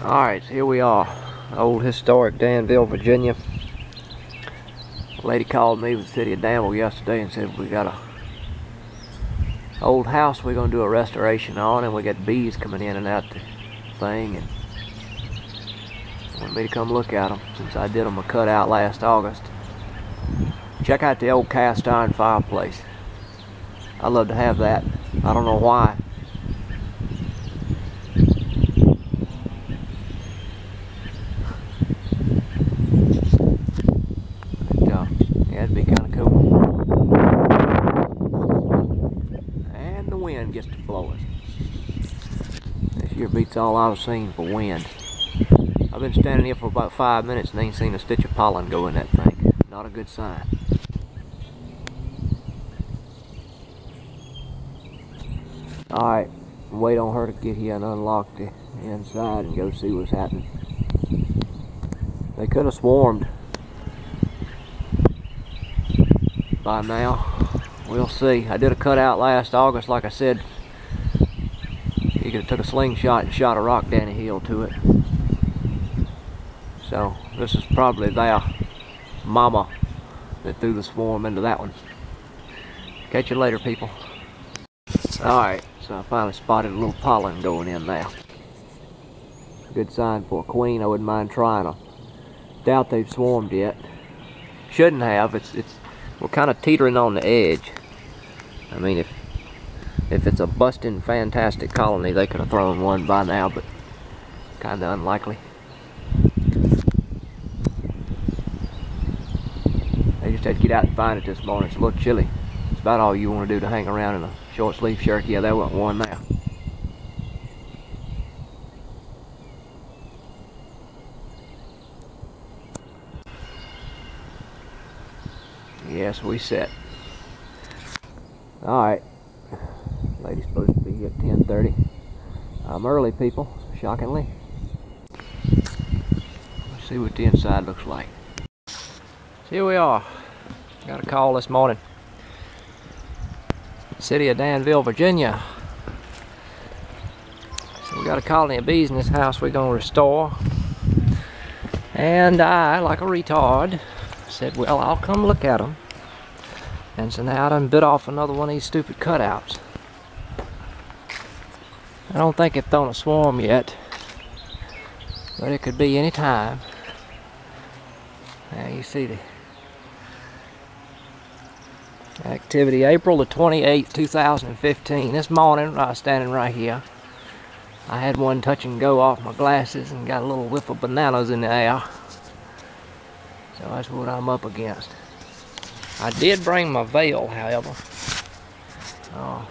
Alright, here we are. Old historic Danville, Virginia. A lady called me with the city of Danville yesterday and said we got a old house we're going to do a restoration on, and we got bees coming in and out the thing, and want me to come look at them since I did them a cutout last August. Check out the old cast iron fireplace. I'd love to have that. I don't know why. Yeah, it'd be kind of cool. And the wind gets to blowing. This year beats all I've seen for wind. I've been standing here for about 5 minutes and ain't seen a stitch of pollen go in that thing. Not a good sign. Alright, wait on her to get here and unlock the inside and go see what's happening. They could have swarmed by now. We'll see. I did a cutout last August, like I said. You could have took a slingshot and shot a rock down the hill to it. So this is probably their mama that threw the swarm into that one. Catch you later, people. Alright, so I finally spotted a little pollen going in now. Good sign for a queen. I wouldn't mind trying them. Doubt they've swarmed yet. Shouldn't have. We're kind of teetering on the edge. I mean, if it's a busting fantastic colony, they could have thrown one by now, but kind of unlikely. They just had to get out and find it this morning. It's a little chilly. It's about all you want to do to hang around in a short sleeve shirt. Yeah, there wasn't one there. Yes, we set. Alright. Lady's supposed to be here at 10:30. I'm early, people, shockingly. Let's see what the inside looks like. So here we are. Got a call this morning. City of Danville, Virginia. So we got a colony of bees in this house we're going to restore. And I, like a retard, said, well, I'll come look at them. And so now I done bit off another one of these stupid cutouts. I don't think they've thrown a swarm yet, but it could be any time. Now you see the activity. April the 28th, 2015. This morning, I was standing right here. I had one touch and go off my glasses and got a little whiff of bananas in the air. So that's what I'm up against. I did bring my veil, however. Oh.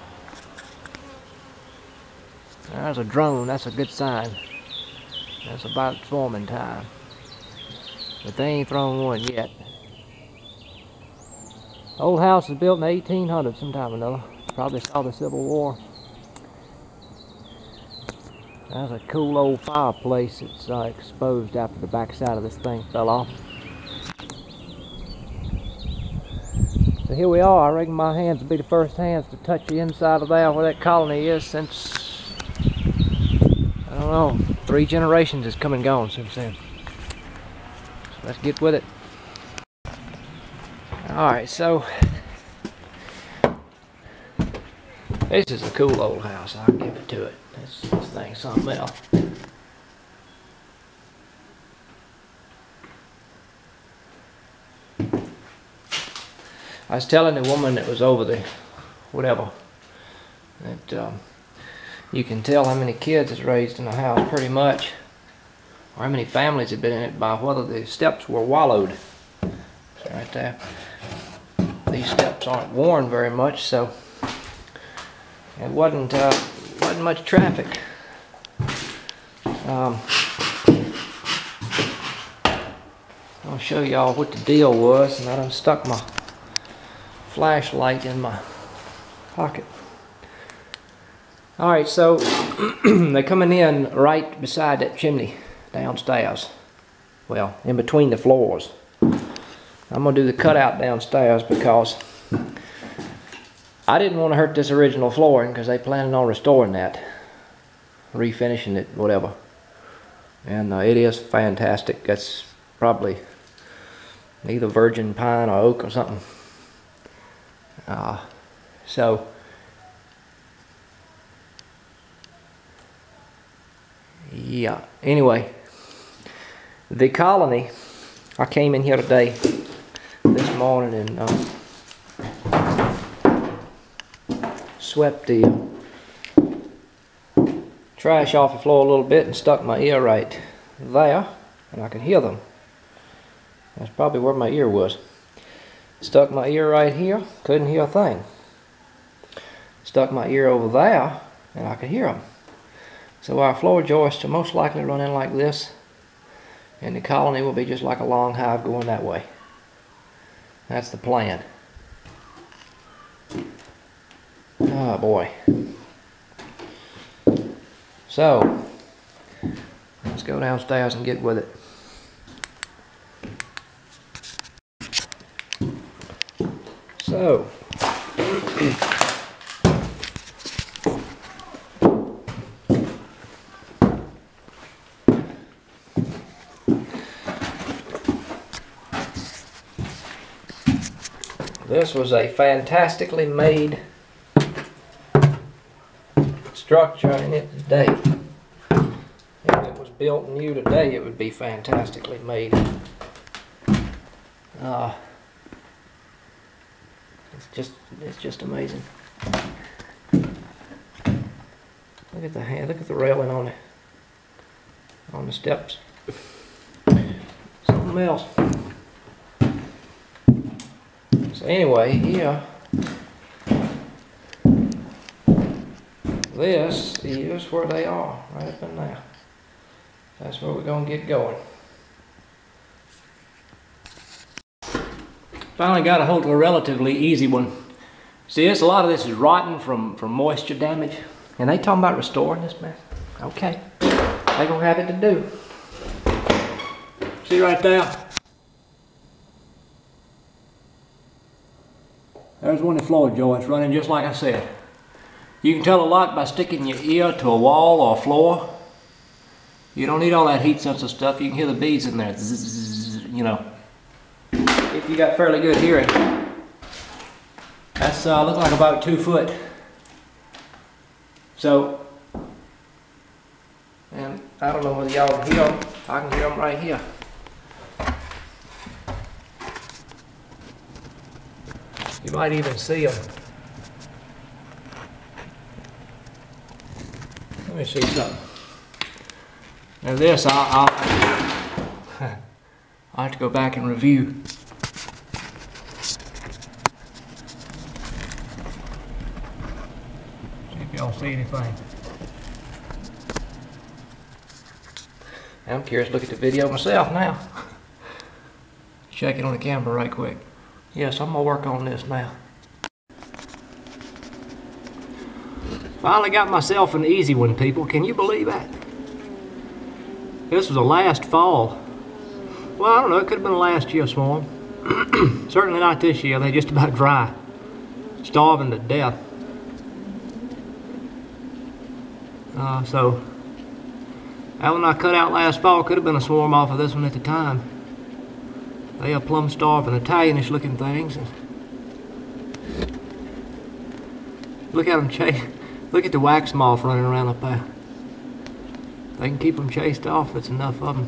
There's a drone. That's a good sign. That's about swarming time. But they ain't thrown one yet. Old house was built in the 1800s sometime or another. Probably saw the Civil War. That's a cool old fireplace. It's exposed after the backside of this thing fell off. So here we are. I reckon my hands will be the first hands to touch the inside of there where that colony is since, I don't know, 3 generations has come and gone since then. So let's get with it. Alright, so this is a cool old house. I'll give it to it. This thing's something else. I was telling the woman that was over the whatever that you can tell how many kids is raised in a house pretty much, or how many families have been in it, by whether the steps were wallowed. So right there, these steps aren't worn very much, so it wasn't much traffic. I'll show y'all what the deal was, and I done stuck my flashlight in my pocket. Alright, so they're coming in right beside that chimney downstairs. Well, in between the floors. I'm going to do the cutout downstairs because I didn't want to hurt this original flooring because they planning on restoring that. Refinishing it, whatever. And it is fantastic. That's probably either virgin pine or oak or something. So yeah, anyway, the colony, I came in here today, this morning, and swept the trash off the floor a little bit and stuck my ear right there, and I could hear them. That's probably where my ear was. Stuck my ear right here, couldn't hear a thing. Stuck my ear over there, and I could hear them. So our floor joists will most likely run in like this, and the colony will be just like a long hive going that way. That's the plan. Oh boy. So, let's go downstairs and get with it. So, this was a fantastically made structure in it today. If it was built new today, it would be fantastically made. It's just amazing. Look at the hand, look at the railing on the steps. Something else. So anyway, here, this is where they are, right up in there. That's where we're gonna get going. Finally got a hold of a relatively easy one. See, a lot of this is rotten from moisture damage. And they talking about restoring this mess. Okay, they gonna have it to do. See right there? There's one of the floor joists running just like I said. You can tell a lot by sticking your ear to a wall or a floor. You don't need all that heat sensitive stuff. You can hear the beads in there, zzz, you know. If you got fairly good hearing. That's looks like about 2 foot. So, and I don't know whether y'all can hear them. I can hear them right here. You might even see them. Let me see something. Now this, I'll have to go back and review. See if y'all see anything. I'm curious to look at the video myself now. Check it on the camera right quick. Yes, I'm gonna work on this now. Finally got myself an easy one, people. Can you believe that? This was a last fall. Well, I don't know, it could have been a last year swarm. Certainly not this year, they're just about dry. Starving to death. So, that one I cut out last fall could have been a swarm off of this one at the time. They are plumb starving, Italianish looking things. Look at them chase. Look at the wax moth running around up there. They can keep them chased off, it's enough of them.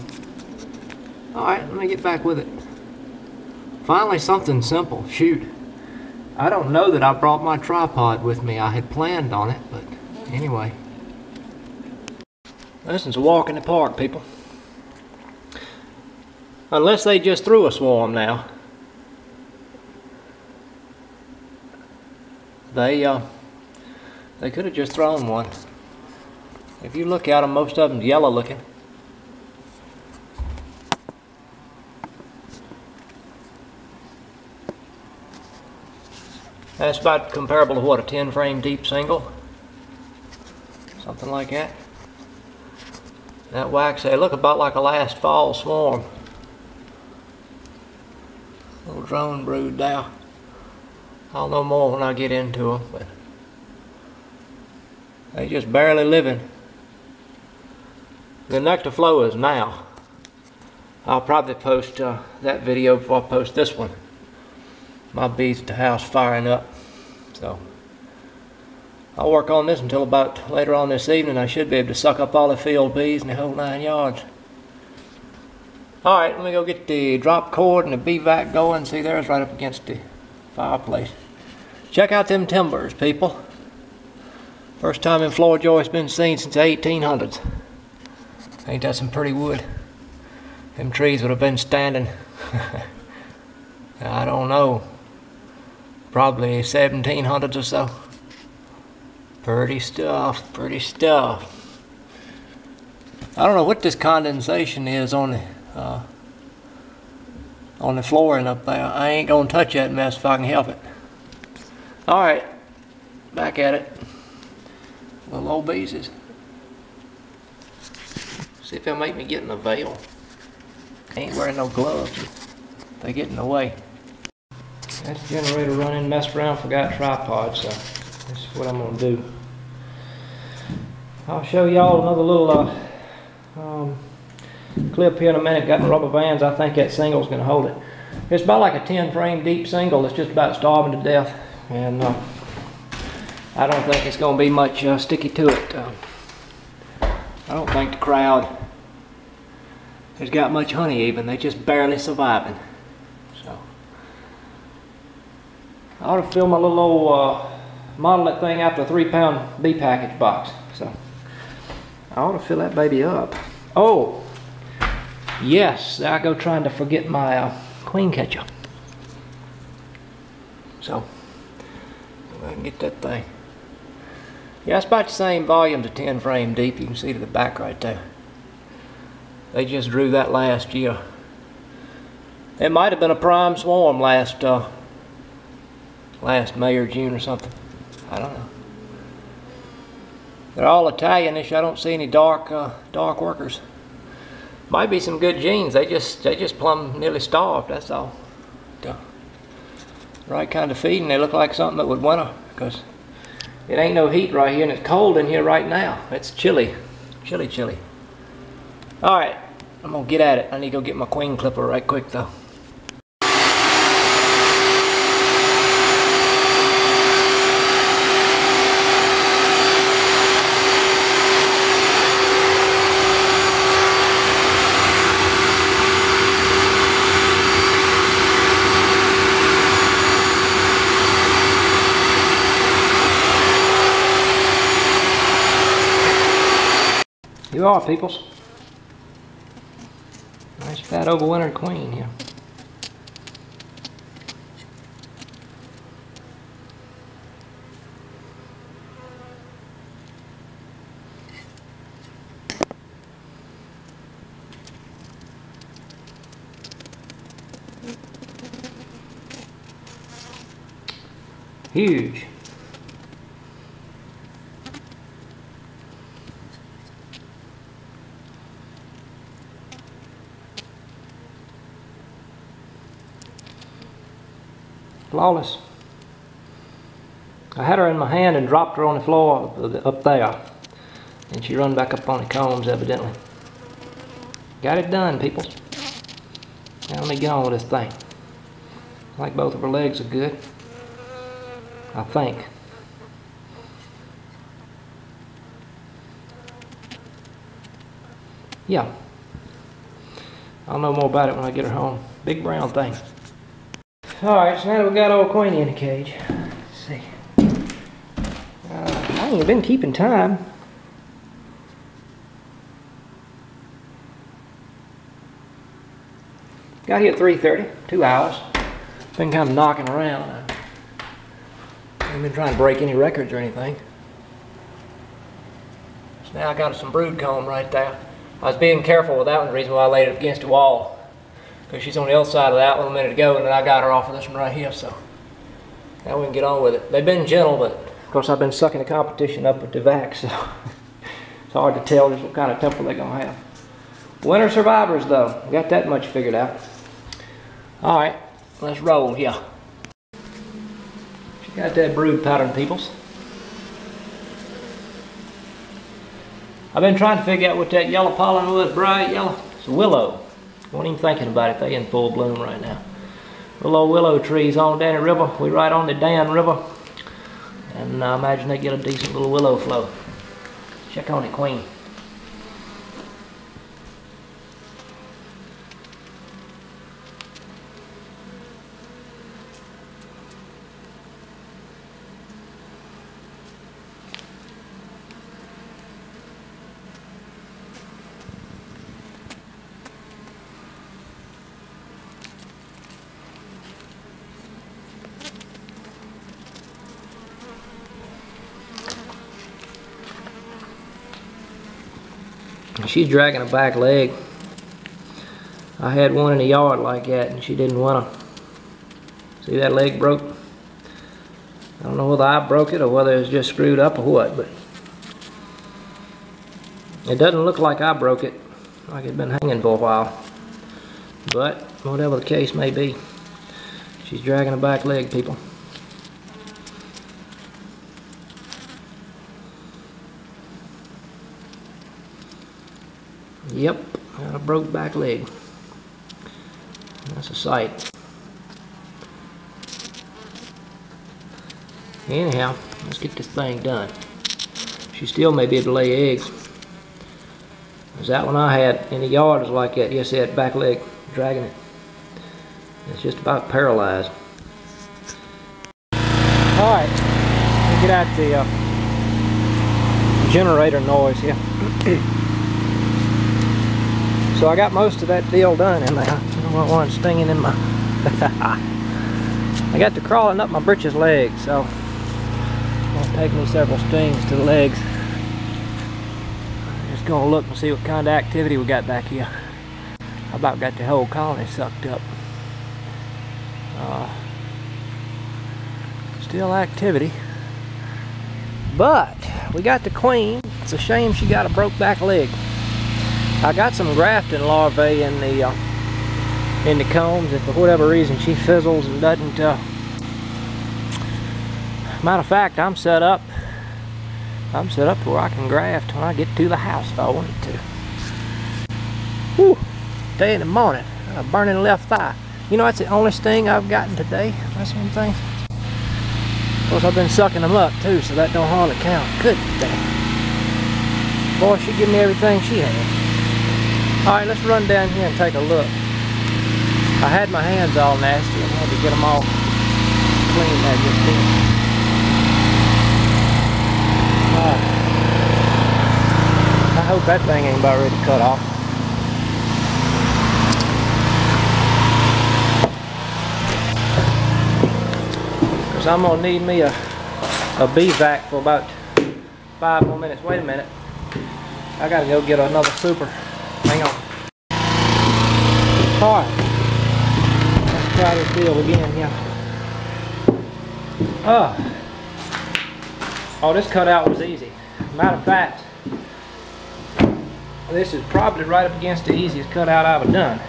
Alright, let me get back with it. Finally something simple, shoot. I don't know that I brought my tripod with me. I had planned on it, but anyway. This is a walk in the park, people. Unless they just threw a swarm now. They could have just thrown one. If you look at them, most of them yellow looking. That's about comparable to what, a 10 frame deep single? Something like that. That wax, they look about like a last fall swarm. Little drone brood there. I'll know more when I get into them, but they just barely living. The nectar flow is now. I'll probably post that video before I post this one. My bees at the house firing up. So I'll work on this until about later on this evening. I should be able to suck up all the field bees in the whole 9 yards. Alright, let me go get the drop cord and the bee vac going. See, there's right up against the fireplace. Check out them timbers, people. First time in floor joist been seen since the 1800s. Ain't that some pretty wood? Them trees would have been standing, I don't know, probably 1700s or so. Pretty stuff, pretty stuff. I don't know what this condensation is on the flooring up there. I ain't gonna touch that mess if I can help it. Alright, back at it. Little old beeses. See if they'll make me get in the veil. Ain't wearing no gloves. They get in the way. That's the generator running, messed around, forgot tripod, so this is what I'm gonna do. I'll show y'all another little clip here in a minute. Got my rubber bands. I think that single's gonna hold it. It's about like a 10 frame deep single. It's just about starving to death, and I don't think it's gonna be much sticky to it. I don't think the crowd has got much honey even. They just barely surviving. So I ought to fill my little old model that thing out to a 3-pound bee package box. So I ought to fill that baby up. Oh yes, there I go trying to forget my queen catcher. So I can get that thing. Yeah, it's about the same volume to 10 frame deep. You can see to the back right there. They just drew that last year. It might have been a prime swarm last May or June or something. I don't know. They're all Italianish. I don't see any dark workers. Might be some good genes. They just plumb nearly starved. That's all. Right kind of feeding. They look like something that would winter, because it ain't no heat right here, and it's cold in here right now. It's chilly. Chilly. Alright, I'm gonna get at it. I need to go get my queen clipper right quick though. You are, peoples. Nice fat overwintered queen here. Huge. Flawless. I had her in my hand and dropped her on the floor up there, and she run back up on the combs evidently. Got it done, people. Now let me get on with this thing. I think both of her legs are good. I think. Yeah. I'll know more about it when I get her home. Big brown thing. Alright, so now that we got old Queenie in the cage, let's see. I ain't been keeping time. Got here at 3:30, 2 hours. Been kind of knocking around. I ain't been trying to break any records or anything. So now I got some brood comb right there. I was being careful with that one, the reason why I laid it against the wall. Because she's on the other side of that one a minute ago, and then I got her off of this one right here, so now we can get on with it. They've been gentle, but of course I've been sucking the competition up with the vac, so it's hard to tell just what kind of temper they're going to have. Winter survivors, though. Got that much figured out. Alright, let's roll here. She got that brood pattern, peoples. I've been trying to figure out what that yellow pollen was, bright yellow. It's a willow. I wasn't even thinking about it. They in full bloom right now. Little willow trees on Danny River. We right on the Dan River. And I imagine they get a decent little willow flow. Check on it, queen. She's dragging a back leg. I had one in the yard like that and she didn't want to. See that leg broke? I don't know whether I broke it or whether it's just screwed up or what, but it doesn't look like I broke it, like it's been hanging for a while. But whatever the case may be, she's dragging a back leg, people. Yep, got a broke back leg. That's a sight. Anyhow, let's get this thing done. She still may be able to lay eggs. Because that one I had in the yard was like that. Yes, it had back leg dragging it. It's just about paralyzed. Alright, let me get out the generator noise here. So I got most of that deal done in there. I don't want one stinging in my... I got to crawling up my britches legs, so it's going to take me several stings to the legs. Just going to look and see what kind of activity we got back here. I about got the whole colony sucked up. Still activity. But we got the queen. It's a shame she got a broke back leg. I got some grafting larvae in the combs, and for whatever reason she fizzles and doesn't. Matter of fact, I'm set up where I can graft when I get to the house if I wanted to. Whew, day in the morning, a burning left thigh. You know, that's the only sting I've gotten today. That's one thing. Of course, I've been sucking them up too, so that don't hardly count. Good day. Boy, she give me everything she had. Alright, let's run down here and take a look. I had my hands all nasty and had to get them all clean there just then. I hope that thing ain't about ready to cut off. Because I'm going to need me a bee vac for about 5 more minutes. Wait a minute. I got to go get another super. Hang on. Alright. Let's try this deal again here. Oh, this cutout was easy. Matter of fact, this is probably right up against the easiest cutout I've ever done.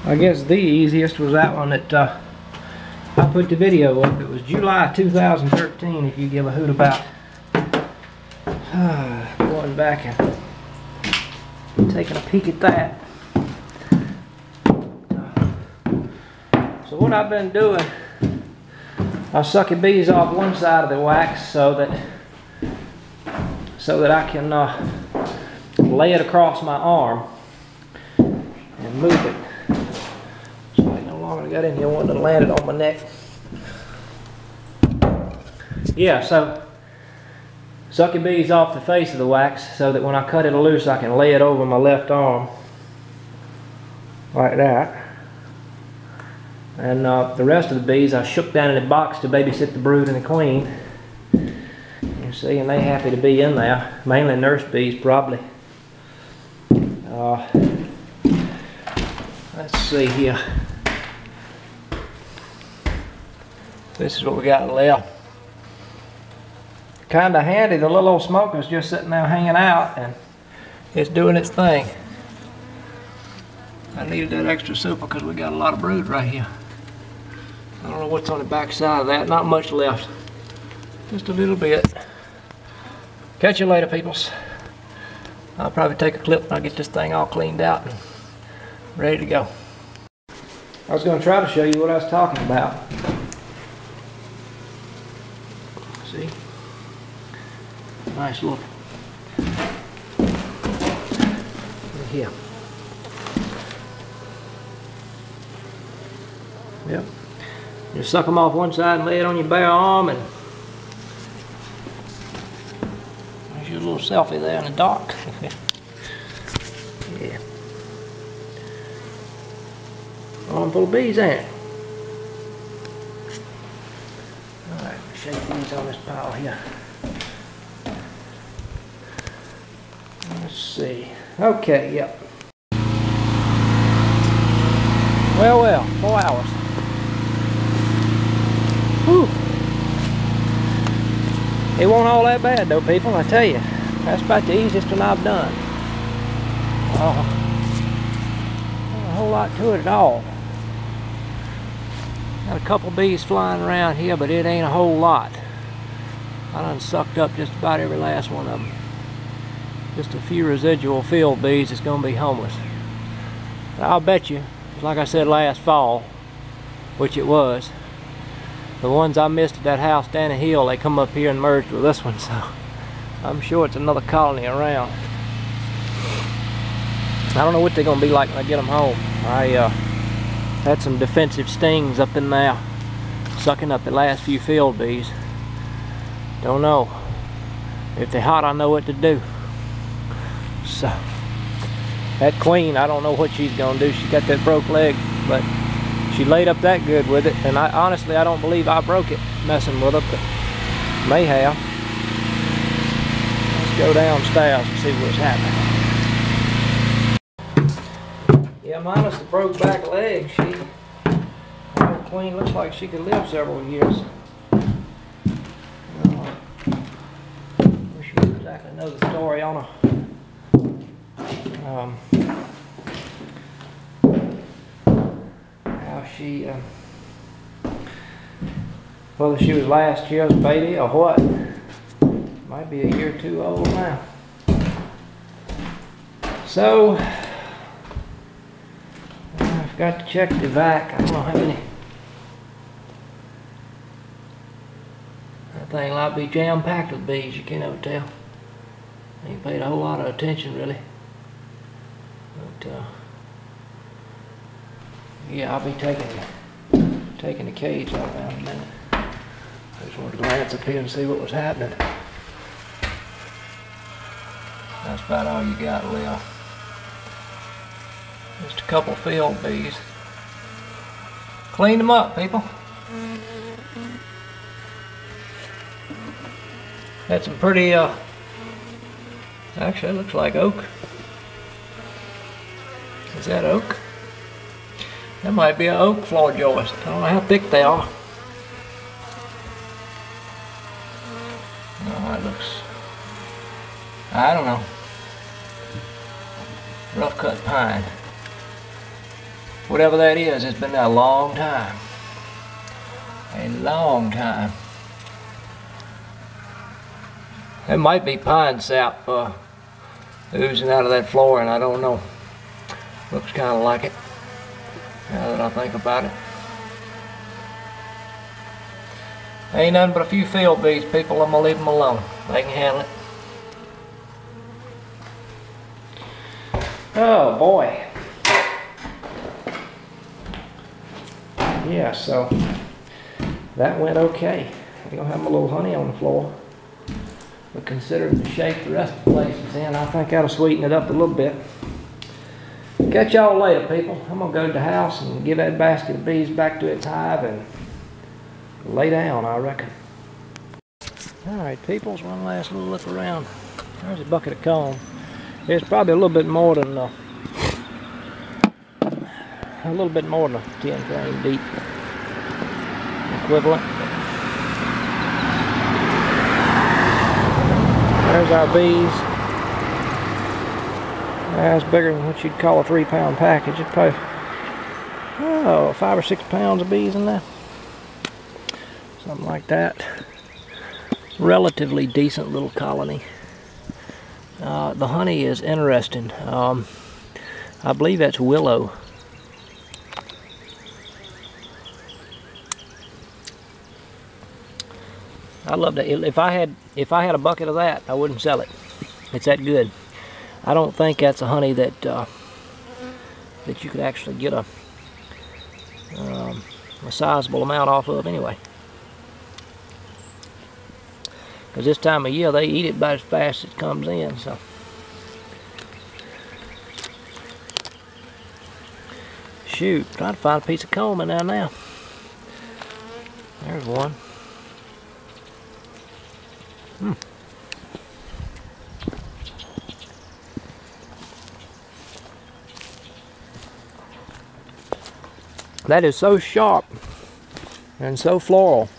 I guess the easiest was that one that I put the video up. It was July 2013, if you give a hoot about going back and taking a peek at that. So what I've been doing, I'm sucking bees off one side of the wax so that I can lay it across my arm and move it. So I no longer got in here wanting to land it on my neck. Yeah, so sucking bees off the face of the wax so that when I cut it loose I can lay it over my left arm like that. And the rest of the bees I shook down in a box to babysit the brood and the queen. You see, and they happy to be in there. Mainly nurse bees probably. Let's see here. This is what we got left. Kind of handy, the little old smoker's just sitting there hanging out and it's doing its thing. I needed that extra super because we got a lot of brood right here. I don't know what's on the back side of that, not much left. Just a little bit. Catch you later, peoples. I'll probably take a clip when I get this thing all cleaned out and ready to go. I was going to try to show you what I was talking about. See? Nice look. Look here. Yep. You suck them off one side and lay it on your bare arm, and there's your little selfie there in the dark. Yeah. Arm full of bees, ain't it? Alright, shake these on this pile here. Let's see. Okay, yep. Well, 4 hours. Whew. It wasn't all that bad though, people, I tell you. That's about the easiest one I've done. Not a whole lot to it at all. Got a couple bees flying around here, but it ain't a whole lot. I done sucked up just about every last one of them. Just a few residual field bees that's gonna be homeless. But I'll bet you, like I said last fall, which it was, the ones I missed at that house down the hill, they come up here and merged with this one, so I'm sure it's another colony around. I don't know what they're gonna be like when I get them home. I had some defensive stings up in there, sucking up the last few field bees. Don't know. If they're hot, I know what to do. So, that queen, I don't know what she's gonna do. She's got that broke leg, but she laid up that good with it, and honestly, I don't believe I broke it messing with her, but may have. Let's go downstairs and see what's happening. Yeah, minus the broke back leg, the queen looks like she could live several years. Wish you didn't exactly know the story on her. How she, whether she was last year's baby or what. Might be a year or two old now. So, I've got to check the vac. I don't know how many. That thing might be jam-packed with bees, you can't ever tell. I ain't paid a whole lot of attention, really. But, yeah, I'll be taking the cage out in a minute. I just wanted to glance up here and see what was happening. That's about all you got left. Just a couple field bees. Clean them up, people. Had some pretty, actually it looks like oak. Is that oak? That might be an oak floor joist. I don't know how thick they are. No, it looks, I don't know. Rough cut pine. Whatever that is, it's been there a long time. A long time. It might be pine sap oozing out of that floor, and I don't know. Looks kind of like it, now that I think about it. Ain't nothing but a few field bees, people. I'm gonna leave them alone. They can handle it. Oh boy. Yeah, so that went okay. I'm gonna have my little honey on the floor. But considering the shape the rest of the place is in, I think that'll sweeten it up a little bit. Catch y'all later, people. I'm gonna go to the house and give that basket of bees back to its hive and lay down, I reckon. Alright, peoples, one last little look around. There's a bucket of comb. It's probably a little bit more than a little bit more than a 10 frame deep equivalent. There's our bees. That's bigger than what you'd call a 3-pound package. It's probably 5 or 6 pounds of bees in there, something like that. relatively decent little colony. The honey is interesting. I believe that's willow. I love that. If I had a bucket of that, I wouldn't sell it. It's that good. I don't think that's a honey that that you could actually get a sizable amount off of anyway. Because this time of year they eat it about as fast as it comes in. So shoot, trying to find a piece of comb in there now. There's one. That is so sharp and so floral.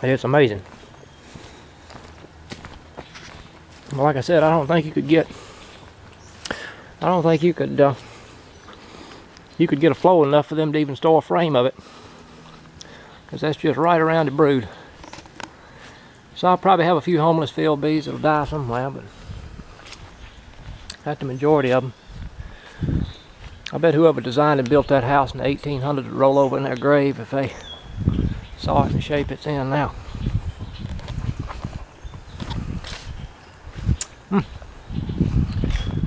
It's amazing. Like I said, I don't think you could get a flow enough for them to even store a frame of it, because that's just right around the brood. So I'll probably have a few homeless field bees that'll die somewhere, but that's the majority of them. I bet whoever designed and built that house in the 1800s would roll over in their grave if they saw it in the shape it's in now.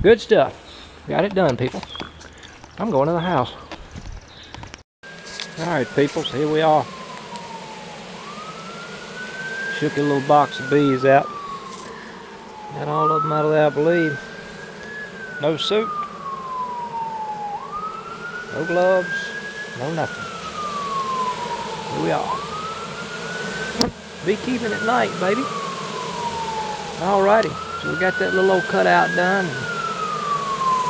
Good stuff. Got it done, people. I'm going to the house. Alright, people, so here we are. Shook a little box of bees out. Got all of them out of there, I believe. No suit. No gloves. No nothing. Here we are. Beekeeping at night, baby. Alrighty. So we got that little old cutout done. A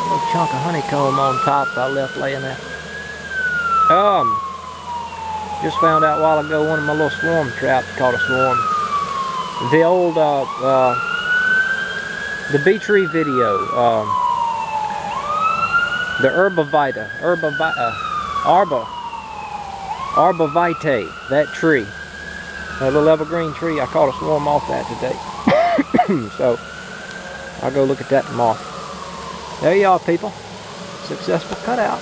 little chunk of honeycomb on top I left laying there. Just found out a while ago one of my little swarm traps caught a swarm. The old the bee tree video, the arbor-vitae, that tree, that little evergreen tree, I caught a swarm off that today. So I'll go look at that tomorrow. There you are, people. Successful cutout.